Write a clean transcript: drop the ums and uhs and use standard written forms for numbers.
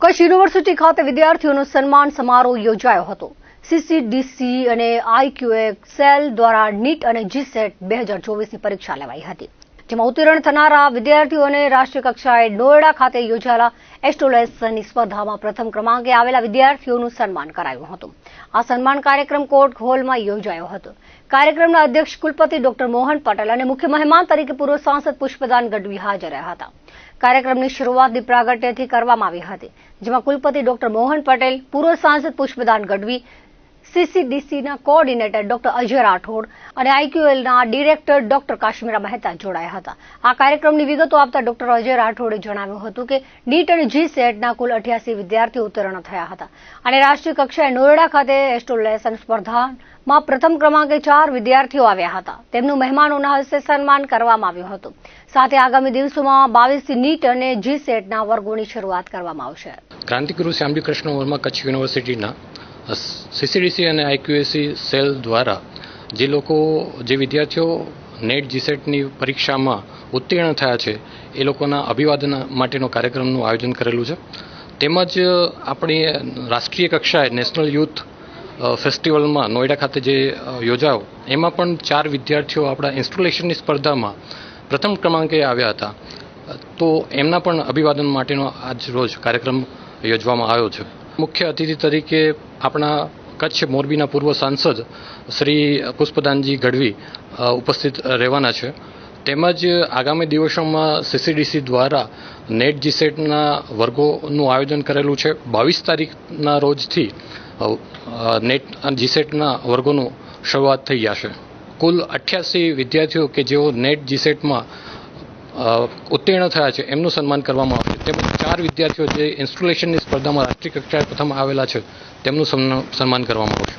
Kutch university ખાતે વિદ્યાર્થીઓનો સન્માન સમારોહ યોજાયો હતો। સીસીડીસી અને આઈક્યુએ સેલ દ્વારા નીટ અને જીસેટ 2024ની પરીક્ષા લેવાઈ હતી, જેમાં ઉત્તીર્ણ થનારા વિદ્યાર્થીઓને રાષ્ટ્રીય કક્ષાએ નોએડા ખાતે યોજાયેલા એસ્ટ્રોલેશનની સ્પર્ધામાં પ્રથમ ક્રમાંકે આવેલા વિદ્યાર્થીઓનું સન્માન કરાયું હતું। આ સન્માન કાર્યક્રમ કોર્ટ હોલમાં યોજાયો હતો। કાર્યક્રમના અધ્યક્ષ કુલપતિ ડોક્ટર મોહન પટેલ અને મુખ્ય મહેમાન તરીકે પૂર્વ સાંસદ પુષ્પદાન ગઢવી હાજર રહ્યા હતા। કાર્યક્રમની શરૂઆત દીપ પ્રાગટ્યથી કરવામાં આવી હતી, જેમાં કુલપતિ ડોક્ટર મોહન પટેલ, પૂર્વ સાંસદ પુષ્પદાન ગઢવી, સીસીડીસીના કોઓર્ડિનેટર ડોક્ટર અજય રાઠોડ અને આઈક્યુએલના ડિરેક્ટર ડોક્ટર કાશ્મીરા મહેતા જોડાયા હતા। આ કાર્યક્રમની વિગતો આપતા ડોક્ટર અજય રાઠોડે જણાવ્યું હતું કે નીટ અને જીસેટના કુલ 88 વિદ્યાર્થીઓ ઉત્તીર્ણ થયા હતા અને રાષ્ટ્રીય કક્ષાએ નોએડા ખાતે એસ્ટ્રોલેશન સ્પર્ધામાં પ્રથમ ક્રમાંકે 4 વિદ્યાર્થીઓ આવ્યા હતા। તેમનું મહેમાનોના હસ્તે સન્માન કરવામાં આવ્યું હતું। સાથે આગામી દિવસોમાં 22થી નીટ અને જીસેટના વર્ગોની શરૂઆત કરવામાં આવશે। ક્રાંતિગુરુ શ્યામજી કૃષ્ણ વર્મા કચ્છ યુનિવર્સિટીના સીસીડીસી અને આઈક્યુએસી સેલ દ્વારા જે વિદ્યાર્થીઓ નેટ જીસેટની પરીક્ષામાં ઉત્તીર્ણ થયા છે એ લોકોના અભિવાદન માટેનો કાર્યક્રમનું આયોજન કરેલું છે। તેમજ આપણી રાષ્ટ્રીય કક્ષાએ નેશનલ યુથ ફેસ્ટિવલમાં નોઈડા ખાતે જે યોજાયો એમાં પણ 4 વિદ્યાર્થીઓ આપણા ઇન્સ્ટોલેશનની સ્પર્ધામાં પ્રથમ ક્રમાંકે આવ્યા હતા, તો એમના પણ અભિવાદન માટેનો આજ રોજ કાર્યક્રમ યોજવામાં આવ્યો છે। મુખ્ય અતિથિ તરીકે આપણા કચ્છ મોરબીના પૂર્વ સાંસદ શ્રી પુષ્પદાનજી ગઢવી ઉપસ્થિત રહેવાના છે। તેમજ આગામી દિવસોમાં સીસીડીસી દ્વારા નેટ જીસેટના વર્ગોનું આયોજન કરેલું છે। 22 તારીખના રોજથી નેટ જીસેટના વર્ગોનું શરૂઆત થઈ જશે। કુલ 88 વિદ્યાર્થીઓ કે જેઓ નેટ જીસેટમાં ઉત્તીર્ણ થયા છે એમનું સન્માન કરવામાં આવશે। તેમજ 4 વિદ્યાર્થીઓ જે ઇન્સ્ટોલેશનની સ્પર્ધામાં રાષ્ટ્રીય કક્ષાએ પ્રથમ આવેલા છે તેમનું સન્માન કરવામાં આવશે।